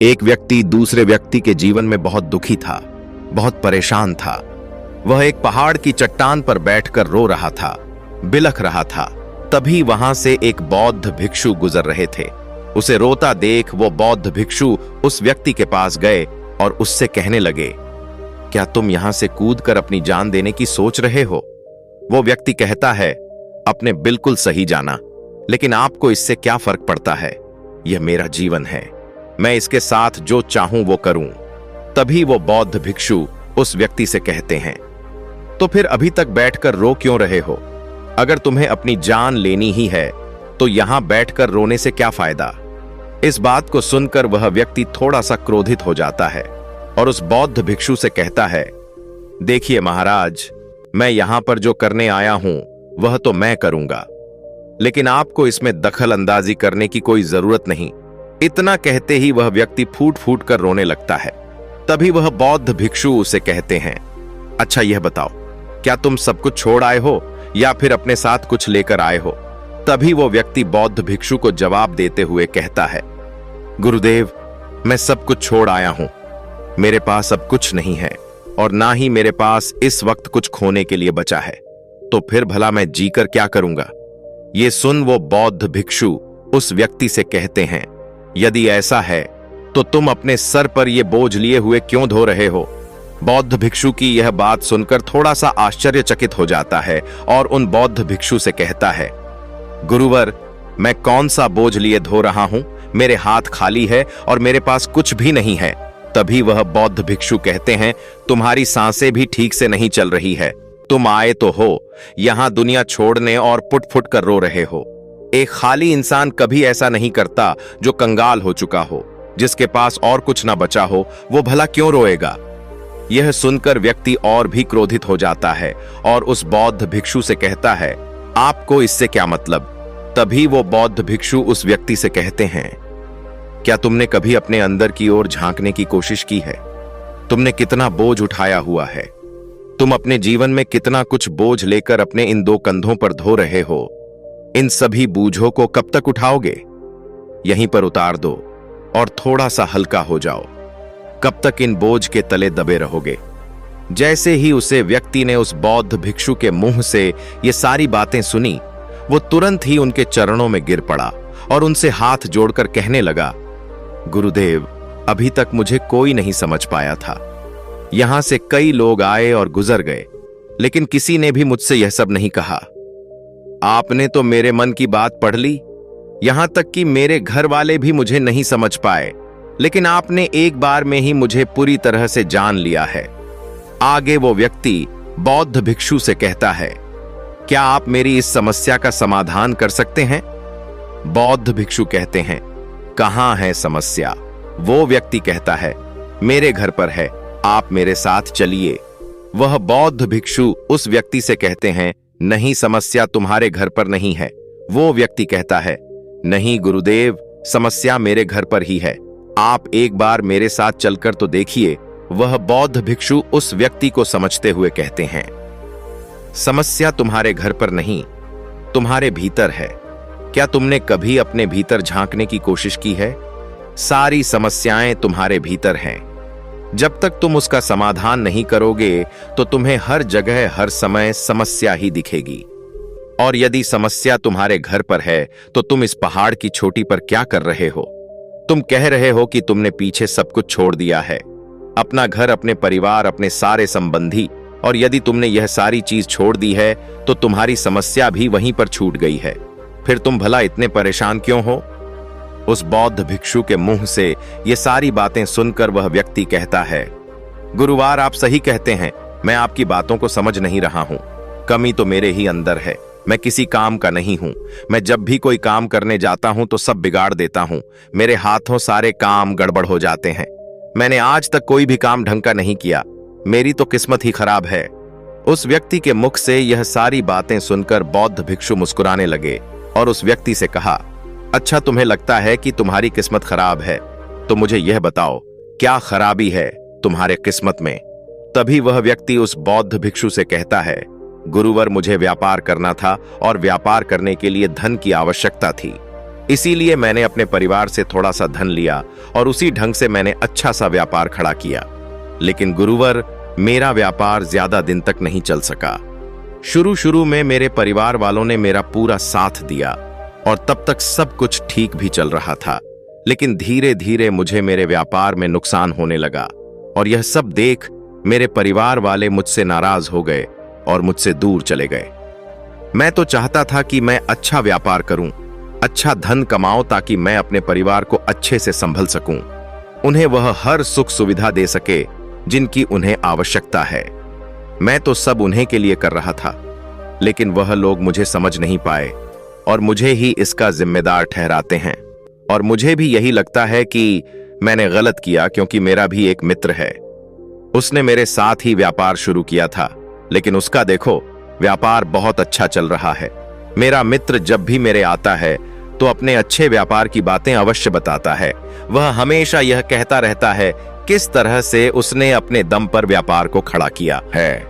एक व्यक्ति दूसरे व्यक्ति के जीवन में बहुत दुखी था, बहुत परेशान था। वह एक पहाड़ की चट्टान पर बैठकर रो रहा था, बिलख रहा था। तभी वहां से एक बौद्ध भिक्षु गुजर रहे थे। उसे रोता देख वो बौद्ध भिक्षु उस व्यक्ति के पास गए और उससे कहने लगे, क्या तुम यहां से कूदकर अपनी जान देने की सोच रहे हो? वो व्यक्ति कहता है, आपने बिल्कुल सही जाना, लेकिन आपको इससे क्या फर्क पड़ता है? यह मेरा जीवन है, मैं इसके साथ जो चाहूं वो करूं। तभी वो बौद्ध भिक्षु उस व्यक्ति से कहते हैं, तो फिर अभी तक बैठकर रो क्यों रहे हो? अगर तुम्हें अपनी जान लेनी ही है तो यहां बैठकर रोने से क्या फायदा? इस बात को सुनकर वह व्यक्ति थोड़ा सा क्रोधित हो जाता है और उस बौद्ध भिक्षु से कहता है, देखिए महाराज, मैं यहां पर जो करने आया हूं वह तो मैं करूंगा, लेकिन आपको इसमें दखल अंदाजी करने की कोई जरूरत नहीं। इतना कहते ही वह व्यक्ति फूट फूट कर रोने लगता है। तभी वह बौद्ध भिक्षु उसे कहते हैं, अच्छा यह बताओ, क्या तुम सब कुछ छोड़ आए हो या फिर अपने साथ कुछ लेकर आए हो? तभी वो व्यक्ति बौद्ध भिक्षु को जवाब देते हुए कहता है, गुरुदेव, मैं सब कुछ छोड़ आया हूं। मेरे पास अब कुछ नहीं है और ना ही मेरे पास इस वक्त कुछ खोने के लिए बचा है, तो फिर भला मैं जीकर क्या करूंगा? ये सुन वो बौद्ध भिक्षु उस व्यक्ति से कहते हैं, यदि ऐसा है तो तुम अपने सर पर यह बोझ लिए हुए क्यों धो रहे हो? बौद्ध भिक्षु की यह बात सुनकर थोड़ा सा आश्चर्यचकित हो जाता है और उन बौद्ध भिक्षु से कहता है, गुरुवर, मैं कौन सा बोझ लिए धो रहा हूं? मेरे हाथ खाली है और मेरे पास कुछ भी नहीं है। तभी वह बौद्ध भिक्षु कहते हैं, तुम्हारी सांसें भी ठीक से नहीं चल रही है। तुम आए तो हो यहां दुनिया छोड़ने और पुट फुट कर रो रहे हो। एक खाली इंसान कभी ऐसा नहीं करता जो कंगाल हो चुका हो। जिसके पास और कुछ ना बचा हो वो भला क्यों रोएगा? यह सुनकर व्यक्ति और भी क्रोधित हो जाता है और उस बौद्ध भिक्षु से कहता है, आपको इससे क्या मतलब? तभी वो बौद्ध भिक्षु उस व्यक्ति से कहते हैं, क्या तुमने कभी अपने अंदर की ओर झांकने की कोशिश की है? तुमने कितना बोझ उठाया हुआ है? तुम अपने जीवन में कितना कुछ बोझ लेकर अपने इन दो कंधों पर धो रहे हो? इन सभी बोझों को कब तक उठाओगे? यहीं पर उतार दो और थोड़ा सा हल्का हो जाओ। कब तक इन बोझ के तले दबे रहोगे? जैसे ही उसे व्यक्ति ने उस बौद्ध भिक्षु के मुंह से ये सारी बातें सुनी, वो तुरंत ही उनके चरणों में गिर पड़ा और उनसे हाथ जोड़कर कहने लगा, गुरुदेव, अभी तक मुझे कोई नहीं समझ पाया था। यहां से कई लोग आए और गुजर गए, लेकिन किसी ने भी मुझसे यह सब नहीं कहा। आपने तो मेरे मन की बात पढ़ ली, यहां तक कि मेरे घर वाले भी मुझे नहीं समझ पाए, लेकिन आपने एक बार में ही मुझे पूरी तरह से जान लिया है। आगे वो व्यक्ति बौद्ध भिक्षु से कहता है, क्या आप मेरी इस समस्या का समाधान कर सकते हैं? बौद्ध भिक्षु कहते हैं, कहां है समस्या? वो व्यक्ति कहता है, मेरे घर पर है, आप मेरे साथ चलिए। वह बौद्ध भिक्षु उस व्यक्ति से कहते हैं, नहीं, समस्या तुम्हारे घर पर नहीं है। वो व्यक्ति कहता है, नहीं गुरुदेव, समस्या मेरे घर पर ही है, आप एक बार मेरे साथ चलकर तो देखिए। वह बौद्ध भिक्षु उस व्यक्ति को समझते हुए कहते हैं, समस्या तुम्हारे घर पर नहीं, तुम्हारे भीतर है। क्या तुमने कभी अपने भीतर झांकने की कोशिश की है? सारी समस्याएं तुम्हारे भीतर हैं। जब तक तुम उसका समाधान नहीं करोगे तो तुम्हें हर जगह हर समय समस्या ही दिखेगी। और यदि समस्या तुम्हारे घर पर है तो तुम इस पहाड़ की चोटी पर क्या कर रहे हो? तुम कह रहे हो कि तुमने पीछे सब कुछ छोड़ दिया है, अपना घर, अपने परिवार, अपने सारे संबंधी, और यदि तुमने यह सारी चीज छोड़ दी है तो तुम्हारी समस्या भी वहीं पर छूट गई है। फिर तुम भला इतने परेशान क्यों हो? उस बौद्ध भिक्षु के मुंह से ये सारी बातें सुनकर वह व्यक्ति कहता है, गुरुवार, आप सही कहते हैं, मैं आपकी बातों को समझ नहीं रहा हूं। कमी तो मेरे ही अंदर है, मैं किसी काम का नहीं हूं। मैं जब भी कोई काम करने जाता हूं तो सब बिगाड़ देता हूं। मेरे हाथों सारे काम गड़बड़ हो जाते हैं। मैंने आज तक कोई भी काम ढंग का नहीं किया, मेरी तो किस्मत ही खराब है। उस व्यक्ति के मुख से यह सारी बातें सुनकर बौद्ध भिक्षु मुस्कुराने लगे और उस व्यक्ति से कहा, अच्छा, तुम्हें लगता है कि तुम्हारी किस्मत खराब है, तो मुझे यह बताओ, क्या खराबी है तुम्हारे किस्मत में? तभी वह व्यक्ति उस बौद्ध भिक्षु से कहता है, गुरुवर, मुझे व्यापार करना था और व्यापार करने के लिए धन की आवश्यकता थी। इसीलिए मैंने अपने परिवार से थोड़ा सा धन लिया और उसी ढंग से मैंने अच्छा सा व्यापार खड़ा किया। लेकिन गुरुवर, मेरा व्यापार ज्यादा दिन तक नहीं चल सका। शुरू शुरू में मेरे परिवार वालों ने मेरा पूरा साथ दिया और तब तक सब कुछ ठीक भी चल रहा था। लेकिन धीरे धीरे मुझे मेरे व्यापार में नुकसान होने लगा और यह सब देख मेरे परिवार वाले मुझसे नाराज हो गए और मुझसे दूर चले गए। मैं तो चाहता था कि मैं अच्छा व्यापार करूं, अच्छा धन कमाऊं ताकि मैं अपने परिवार को अच्छे से संभल सकूं, उन्हें वह हर सुख सुविधा दे सके जिनकी उन्हें आवश्यकता है। मैं तो सब उन्हें के लिए कर रहा था, लेकिन वह लोग मुझे समझ नहीं पाए और मुझे ही इसका जिम्मेदार ठहराते हैं। और मुझे भी यही लगता है कि मैंने गलत किया, क्योंकि मेरा भी एक मित्र है। उसने मेरे साथ ही व्यापार शुरू किया था, लेकिन उसका देखो व्यापार बहुत अच्छा चल रहा है। मेरा मित्र जब भी मेरे आता है तो अपने अच्छे व्यापार की बातें अवश्य बताता है। वह हमेशा यह कहता रहता है किस तरह से उसने अपने दम पर व्यापार को खड़ा किया है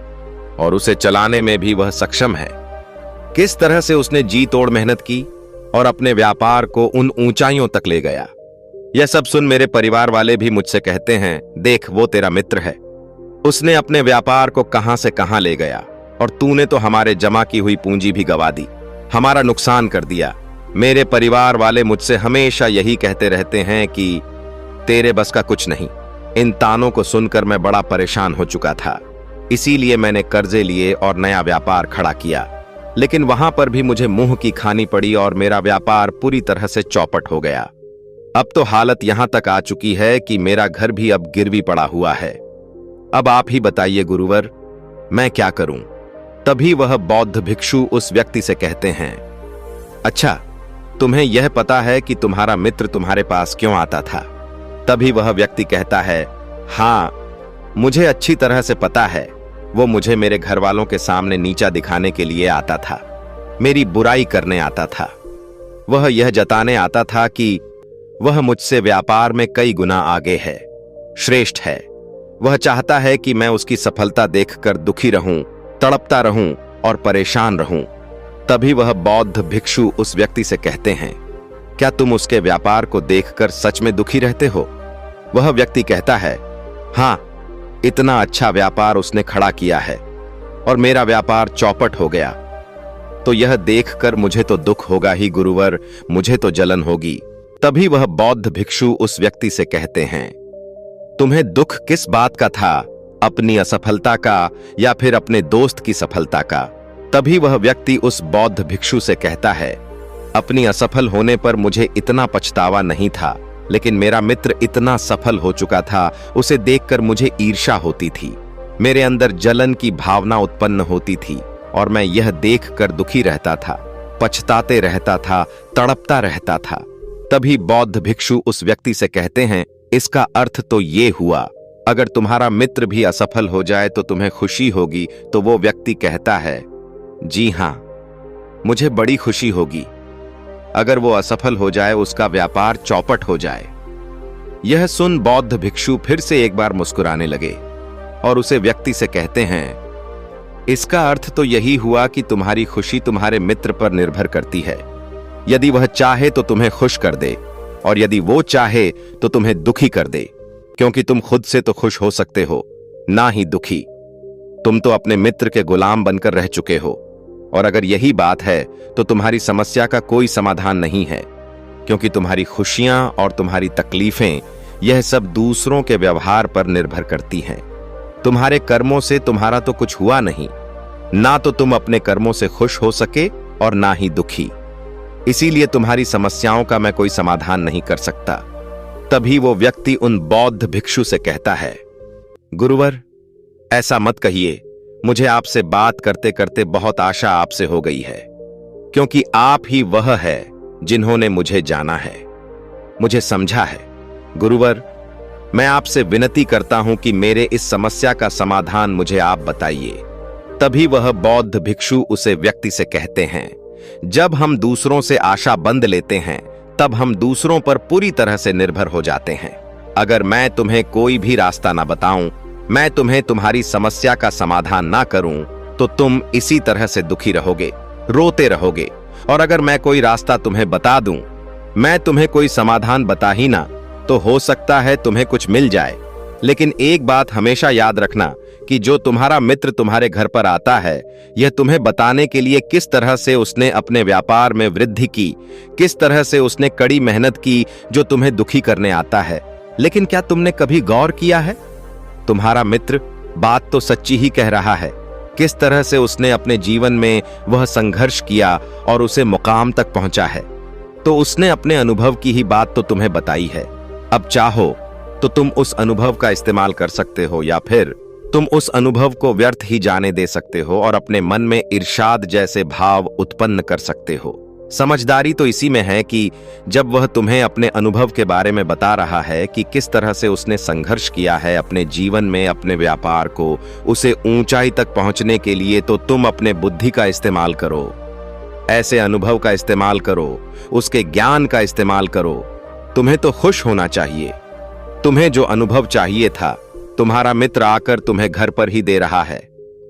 और उसे चलाने में भी वह सक्षम है। किस तरह से उसने जी तोड़ मेहनत की और अपने व्यापार को उन ऊंचाइयों तक ले गया। यह सब सुन मेरे परिवार वाले भी मुझसे कहते हैं, देख वो तेरा मित्र है, उसने अपने व्यापार को कहां से कहां ले गया और तूने तो हमारे जमा की हुई पूंजी भी गवा दी, हमारा नुकसान कर दिया। मेरे परिवार वाले मुझसे हमेशा यही कहते रहते हैं कि तेरे बस का कुछ नहीं। इन तानों को सुनकर मैं बड़ा परेशान हो चुका था। इसीलिए मैंने कर्जे लिए और नया व्यापार खड़ा किया, लेकिन वहां पर भी मुझे मुंह की खानी पड़ी और मेरा व्यापार पूरी तरह से चौपट हो गया। अब तो हालत यहां तक आ चुकी है कि मेरा घर भी अब गिरवी पड़ा हुआ है। अब आप ही बताइए गुरुवर, मैं क्या करूं? तभी वह बौद्ध भिक्षु उस व्यक्ति से कहते हैं, अच्छा, तुम्हें यह पता है कि तुम्हारा मित्र तुम्हारे पास क्यों आता था? तभी वह व्यक्ति कहता है, हाँ, मुझे अच्छी तरह से पता है। वो मुझे मेरे घर वालों के सामने नीचा दिखाने के लिए आता था, मेरी बुराई करने आता था। वह यह जताने आता था कि वह मुझसे व्यापार में कई गुना आगे है, श्रेष्ठ है। वह चाहता है कि मैं उसकी सफलता देखकर दुखी रहूं, तड़पता रहूं और परेशान रहूं। तभी वह बौद्ध भिक्षु उस व्यक्ति से कहते हैं, क्या तुम उसके व्यापार को देखकर सच में दुखी रहते हो? वह व्यक्ति कहता है, हाँ, इतना अच्छा व्यापार उसने खड़ा किया है और मेरा व्यापार चौपट हो गया, तो यह देखकर मुझे तो दुख होगा ही गुरुवर, मुझे तो जलन होगी। तभी वह बौद्ध भिक्षु उस व्यक्ति से कहते हैं, तुम्हें दुख किस बात का था, अपनी असफलता का या फिर अपने दोस्त की सफलता का? तभी वह व्यक्ति उस बौद्ध भिक्षु से कहता है, अपनी असफल होने पर मुझे इतना पछतावा नहीं था, लेकिन मेरा मित्र इतना सफल हो चुका था, उसे देखकर मुझे ईर्ष्या होती थी, मेरे अंदर जलन की भावना उत्पन्न होती थी और मैं यह देखकर दुखी रहता था, पछताते रहता था, तड़पता रहता था। तभी बौद्ध भिक्षु उस व्यक्ति से कहते हैं, इसका अर्थ तो ये हुआ, अगर तुम्हारा मित्र भी असफल हो जाए तो तुम्हें खुशी होगी? तो वो व्यक्ति कहता है, जी हां, मुझे बड़ी खुशी होगी अगर वो असफल हो जाए, उसका व्यापार चौपट हो जाए। यह सुन बौद्ध भिक्षु फिर से एक बार मुस्कुराने लगे और उसे व्यक्ति से कहते हैं, इसका अर्थ तो यही हुआ कि तुम्हारी खुशी तुम्हारे मित्र पर निर्भर करती है। यदि वह चाहे तो तुम्हें खुश कर दे और यदि वो चाहे तो तुम्हें दुखी कर दे, क्योंकि तुम खुद से तो खुश हो सकते हो, ना ही दुखी। तुम तो अपने मित्र के गुलाम बनकर रह चुके हो और अगर यही बात है तो तुम्हारी समस्या का कोई समाधान नहीं है, क्योंकि तुम्हारी खुशियां और तुम्हारी तकलीफें यह सब दूसरों के व्यवहार पर निर्भर करती हैं। तुम्हारे कर्मों से तुम्हारा तो कुछ हुआ नहीं, ना तो तुम अपने कर्मों से खुश हो सके और ना ही दुखी। इसीलिए तुम्हारी समस्याओं का मैं कोई समाधान नहीं कर सकता। तभी वो व्यक्ति उन बौद्ध भिक्षु से कहता है, गुरुवर, ऐसा मत कहिए, मुझे आपसे बात करते करते बहुत आशा आपसे हो गई है, क्योंकि आप ही वह है जिन्होंने मुझे जाना है, मुझे समझा है। गुरुवर, मैं आपसे विनती करता हूं कि मेरे इस समस्या का समाधान मुझे आप बताइए। तभी वह बौद्ध भिक्षु उसे व्यक्ति से कहते हैं, जब हम दूसरों से आशा बंद लेते हैं तब हम दूसरों पर पूरी तरह से निर्भर हो जाते हैं। अगर मैं तुम्हें कोई भी रास्ता ना बताऊं, मैं तुम्हें तुम्हारी समस्या का समाधान ना करूं, तो तुम इसी तरह से दुखी रहोगे, रोते रहोगे। और अगर मैं कोई रास्ता तुम्हें बता दूं, मैं तुम्हें कोई समाधान बता ही ना तो हो सकता है तुम्हें कुछ मिल जाए, लेकिन एक बात हमेशा याद रखना कि जो तुम्हारा मित्र तुम्हारे घर पर आता है, यह तुम्हें बताने के लिए किस तरह से उसने अपने व्यापार में वृद्धि की, किस तरह से उसने कड़ी मेहनत की जो तुम्हें दुखी करने आता है। लेकिन क्या तुमने कभी गौर किया है, तुम्हारा मित्र बात तो सच्ची ही कह रहा है। किस तरह से उसने अपने जीवन में वह संघर्ष किया और उसे मुकाम तक पहुंचा है। तो उसने अपने अनुभव की ही बात तो तुम्हें बताई है। अब चाहो तो तुम उस अनुभव का इस्तेमाल कर सकते हो, या फिर तुम उस अनुभव को व्यर्थ ही जाने दे सकते हो और अपने मन में इर्शाद जैसे भाव उत्पन्न कर सकते हो। समझदारी तो इसी में है कि जब वह तुम्हें अपने अनुभव के बारे में बता रहा है कि किस तरह से उसने संघर्ष किया है अपने जीवन में, अपने व्यापार को, उसे ऊंचाई तक पहुंचने के लिए, तो तुम अपने बुद्धि का इस्तेमाल करो, ऐसे अनुभव का इस्तेमाल करो, उसके ज्ञान का इस्तेमाल करो। तुम्हें तो खुश होना चाहिए। तुम्हें जो अनुभव चाहिए था तुम्हारा मित्र आकर तुम्हें घर पर ही दे रहा है,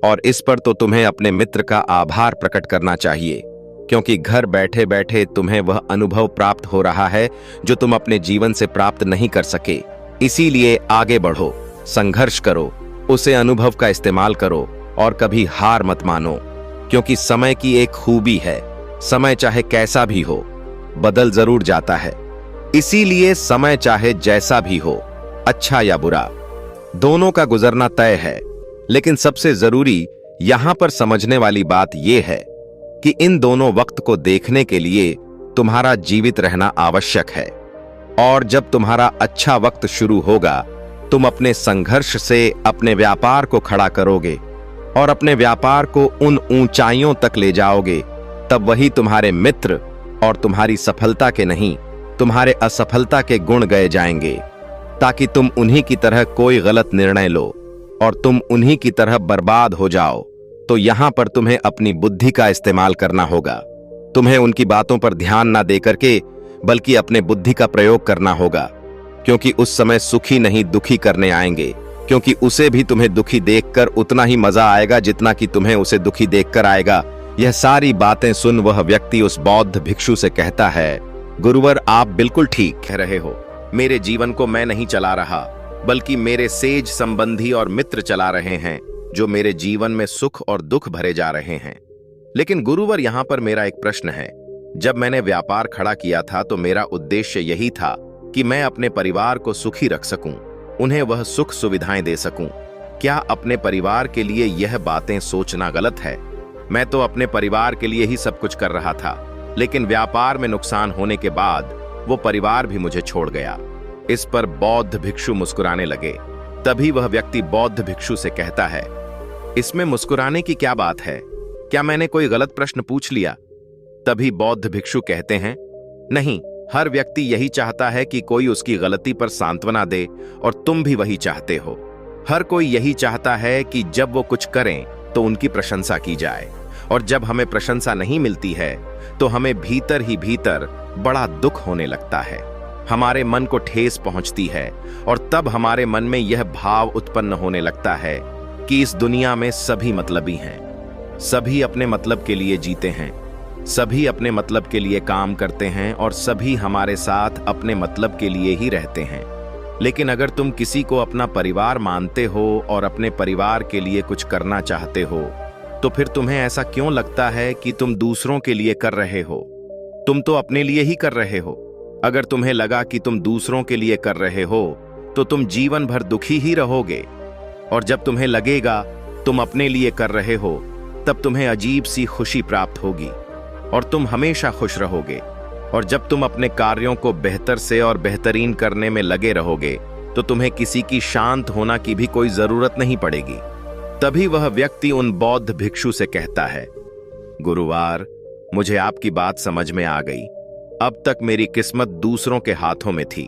और इस पर तो तुम्हें अपने मित्र का आभार प्रकट करना चाहिए, क्योंकि घर बैठे बैठे तुम्हें वह अनुभव प्राप्त हो रहा है जो तुम अपने जीवन से प्राप्त नहीं कर सके। इसीलिए आगे बढ़ो, संघर्ष करो, उसे अनुभव का इस्तेमाल करो और कभी हार मत मानो, क्योंकि समय की एक खूबी है, समय चाहे कैसा भी हो बदल जरूर जाता है। इसीलिए समय चाहे जैसा भी हो, अच्छा या बुरा, दोनों का गुजरना तय है। लेकिन सबसे जरूरी यहां पर समझने वाली बात यह है कि इन दोनों वक्त को देखने के लिए तुम्हारा जीवित रहना आवश्यक है। और जब तुम्हारा अच्छा वक्त शुरू होगा, तुम अपने संघर्ष से अपने व्यापार को खड़ा करोगे और अपने व्यापार को उन ऊंचाइयों तक ले जाओगे। तब वही तुम्हारे मित्र और तुम्हारी सफलता के नहीं, तुम्हारे असफलता के गुण गए जाएंगे, ताकि तुम उन्हीं की तरह कोई गलत निर्णय लो और तुम उन्हीं की तरह बर्बाद हो जाओ। तो यहां पर तुम्हें अपनी बुद्धि का इस्तेमाल करना होगा। तुम्हें उनकी बातों पर ध्यान ना देकर के बल्कि अपने बुद्धि का प्रयोग करना होगा, क्योंकि उस समय सुखी नहीं दुखी करने आएंगे, क्योंकि उसे भी तुम्हें दुखी देखकर उतना ही मजा आएगा जितना कि तुम्हें उसे दुखी देखकर आएगा। यह सारी बातें सुन वह व्यक्ति उस बौद्ध भिक्षु से कहता है, गुरुवर आप बिल्कुल ठीक कह रहे हो, मेरे जीवन को मैं नहीं चला रहा बल्कि मेरे सेज संबंधी और मित्र चला रहे हैं जो मेरे जीवन में सुख और दुख भरे जा रहे हैं। लेकिन गुरुवर यहां पर मेरा एक प्रश्न है। जब मैंने व्यापार खड़ा किया था तो मेरा उद्देश्य यही था कि मैं अपने परिवार को सुखी रख सकूं, उन्हें वह सुख सुविधाएं दे सकूं। क्या अपने परिवार के लिए यह बातें सोचना गलत है? मैं तो अपने परिवार के लिए ही सब कुछ कर रहा था, लेकिन व्यापार में नुकसान होने के बाद वो परिवार भी मुझे छोड़ गया। इस पर बौद्ध भिक्षु मुस्कुराने लगे। तभी वह व्यक्ति बौद्ध भिक्षु से कहता है, इसमें मुस्कुराने की क्या बात है? क्या मैंने कोई गलत प्रश्न पूछ लिया? तभी बौद्ध भिक्षु कहते हैं, नहीं, हर व्यक्ति यही चाहता है कि कोई उसकी गलती पर सांत्वना दे, और तुम भी वही चाहते हो। हर कोई यही चाहता है कि जब वो कुछ करें तो उनकी प्रशंसा की जाए, और जब हमें प्रशंसा नहीं मिलती है तो हमें भीतर ही भीतर बड़ा दुख होने लगता है, हमारे मन को ठेस पहुंचती है, और तब हमारे मन में यह भाव उत्पन्न होने लगता है कि इस दुनिया में सभी मतलबी हैं, सभी अपने मतलब के लिए जीते हैं, सभी अपने मतलब के लिए काम करते हैं, और सभी हमारे साथ अपने मतलब के लिए ही रहते हैं। लेकिन अगर तुम किसी को अपना परिवार मानते हो और अपने परिवार के लिए कुछ करना चाहते हो, तो फिर तुम्हें ऐसा क्यों लगता है कि तुम दूसरों के लिए कर रहे हो? तुम तो अपने लिए ही कर रहे हो। अगर तुम्हें लगा कि तुम दूसरों के लिए कर रहे हो तो तुम जीवन भर दुखी ही रहोगे, और जब तुम्हें लगेगा तुम अपने लिए कर रहे हो तब तुम्हें अजीब सी खुशी प्राप्त होगी और तुम हमेशा खुश रहोगे। और जब तुम अपने कार्यों को बेहतर से और बेहतरीन करने में लगे रहोगे तो तुम्हें किसी की शांत होना की भी कोई जरूरत नहीं पड़ेगी। तभी वह व्यक्ति उन बौद्ध भिक्षु से कहता है, गुरुवार, मुझे आपकी बात समझ में आ गई। अब तक मेरी किस्मत दूसरों के हाथों में थी,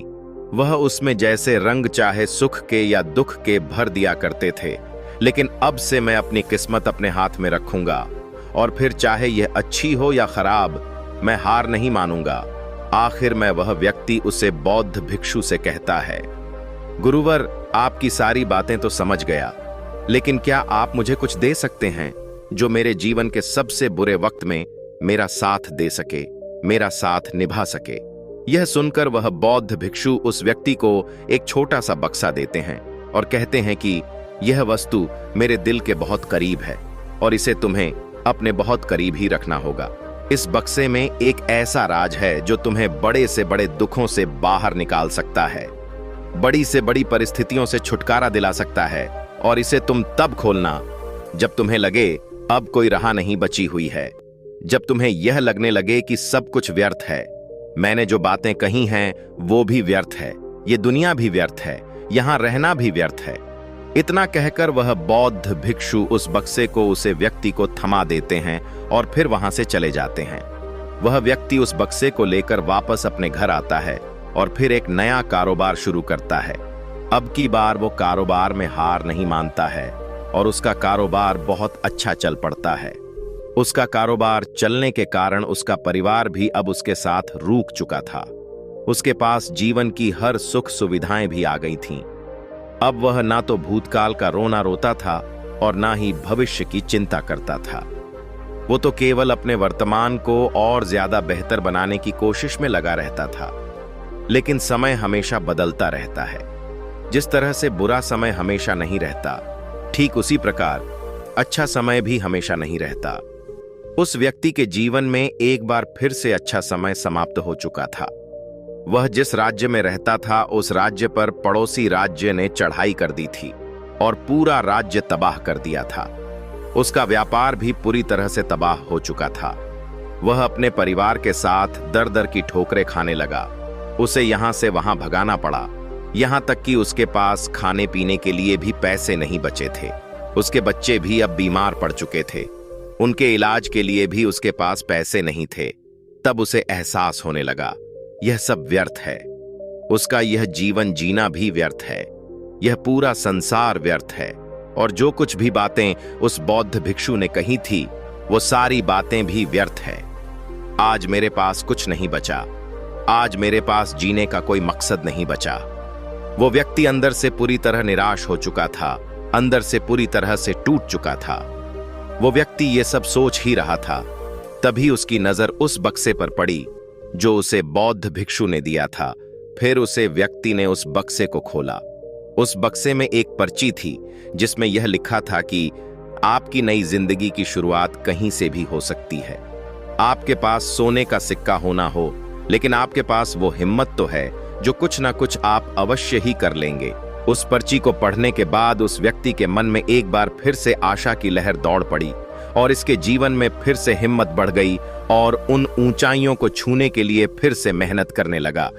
वह उसमें जैसे रंग चाहे सुख के या दुख के भर दिया करते थे, लेकिन अब से मैं अपनी किस्मत अपने हाथ में रखूंगा, और फिर चाहे यह अच्छी हो या खराब, मैं हार नहीं मानूंगा। आखिर में वह व्यक्ति उसे बौद्ध भिक्षु से कहता है, गुरुवर, आपकी सारी बातें तो समझ गया, लेकिन क्या आप मुझे कुछ दे सकते हैं जो मेरे जीवन के सबसे बुरे वक्त में मेरा साथ दे सके, मेरा साथ निभा सके? यह सुनकर वह बौद्ध भिक्षु उस व्यक्ति को एक छोटा सा बक्सा देते हैं और कहते हैं कि यह वस्तु मेरे दिल के बहुत करीब है और इसे तुम्हें अपने बहुत करीब ही रखना होगा। इस बक्से में एक ऐसा राज है जो तुम्हें बड़े से बड़े दुखों से बाहर निकाल सकता है, बड़ी से बड़ी परिस्थितियों से छुटकारा दिला सकता है, और इसे तुम तब खोलना जब तुम्हें लगे अब कोई राह नहीं बची हुई है, जब तुम्हें यह लगने लगे कि सब कुछ व्यर्थ है, मैंने जो बातें कही हैं वो भी व्यर्थ है, ये दुनिया भी व्यर्थ है, यहां रहना भी व्यर्थ है। इतना कहकर वह बौद्ध भिक्षु उस बक्से को उसे व्यक्ति को थमा देते हैं और फिर वहां से चले जाते हैं। वह व्यक्ति उस बक्से को लेकर वापस अपने घर आता है और फिर एक नया कारोबार शुरू करता है। अब की बार वो कारोबार में हार नहीं मानता है और उसका कारोबार बहुत अच्छा चल पड़ता है। उसका कारोबार चलने के कारण उसका परिवार भी अब उसके साथ रुक चुका था। उसके पास जीवन की हर सुख सुविधाएं भी आ गई थीं। अब वह ना तो भूतकाल का रोना रोता था और ना ही भविष्य की चिंता करता था। वो तो केवल अपने वर्तमान को और ज्यादा बेहतर बनाने की कोशिश में लगा रहता था। लेकिन समय हमेशा बदलता रहता है। जिस तरह से बुरा समय हमेशा नहीं रहता, ठीक उसी प्रकार अच्छा समय भी हमेशा नहीं रहता। उस व्यक्ति के जीवन में एक बार फिर से अच्छा समय समाप्त हो चुका था। वह जिस राज्य में रहता था उस राज्य पर पड़ोसी राज्य ने चढ़ाई कर दी थी और पूरा राज्य तबाह कर दिया था। उसका व्यापार भी पूरी तरह से तबाह हो चुका था। वह अपने परिवार के साथ दर दर की ठोकरें खाने लगा। उसे यहां से वहां भगाना पड़ा, यहां तक कि उसके पास खाने पीने के लिए भी पैसे नहीं बचे थे। उसके बच्चे भी अब बीमार पड़ चुके थे, उनके इलाज के लिए भी उसके पास पैसे नहीं थे। तब उसे एहसास होने लगा यह सब व्यर्थ है, उसका यह जीवन जीना भी व्यर्थ है, यह पूरा संसार व्यर्थ है, और जो कुछ भी बातें उस बौद्ध भिक्षु ने कही थी वो सारी बातें भी व्यर्थ है। आज मेरे पास कुछ नहीं बचा, आज मेरे पास जीने का कोई मकसद नहीं बचा। वो व्यक्ति अंदर से पूरी तरह निराश हो चुका था, अंदर से पूरी तरह से टूट चुका था। वो व्यक्ति ये सब सोच ही रहा था, तभी उसकी नजर उस बक्से पर पड़ी जो उसे बौद्ध भिक्षु ने दिया था। फिर उसे व्यक्ति ने उस बक्से को खोला। उस बक्से में एक पर्ची थी जिसमें यह लिखा था कि आपकी नई जिंदगी की शुरुआत कहीं से भी हो सकती है। आपके पास सोने का सिक्का होना हो, लेकिन आपके पास वो हिम्मत तो है जो कुछ ना कुछ आप अवश्य ही कर लेंगे। उस पर्ची को पढ़ने के बाद उस व्यक्ति के मन में एक बार फिर से आशा की लहर दौड़ पड़ी और इसके जीवन में फिर से हिम्मत बढ़ गई और उन ऊंचाइयों को छूने के लिए फिर से मेहनत करने लगा।